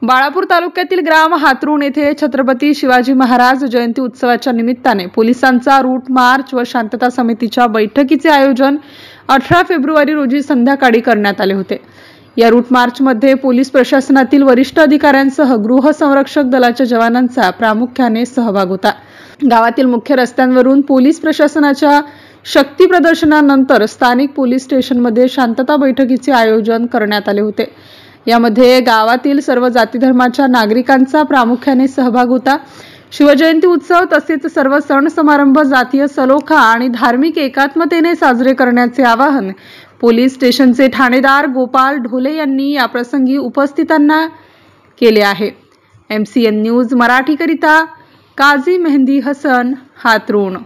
बाळापूर तालुक्यातील ग्राम हातरुण येथे छत्रपती शिवाजी महाराज जयंती उत्सवाच्या निमित्ताने पोलिसांचा रूट मार्च व शांतता समितीच्या बैठकीचे आयोजन 18 फेब्रुवारी रोजी संध्याकाळी करण्यात आले होते। या रूट मार्चमध्ये पोलीस प्रशासनातील वरिष्ठ अधिकाऱ्यांसह गृह संरक्षक दलाच्या जवानांचा प्रामुख्याने सहभाग होता। गावातील मुख्य रस्त्यांवरून पोलीस प्रशासनाच्या शक्ती प्रदर्शनानंतर स्थानिक पोलीस स्टेशनमध्ये शांतता बैठकीचे आयोजन करण्यात आले होते। यामध्ये गावातील सर्व जाती धर्माच्या नागरिकांचा प्रामुख्याने सहभाग होता। शिवजयंती उत्सव तसेच सर्व सण समारंभ जातीय सलोखा आणि धार्मिक एकात्मतेने साजरे करण्याचे आवाहन पोलीस स्टेशनचे ठाणेदार गोपाल ढोले यांनी याप्रसंगी उपस्थितांना केले आहे। MCN न्यूज मराठी करिता काझी मेहंदी हसन, हातरुण।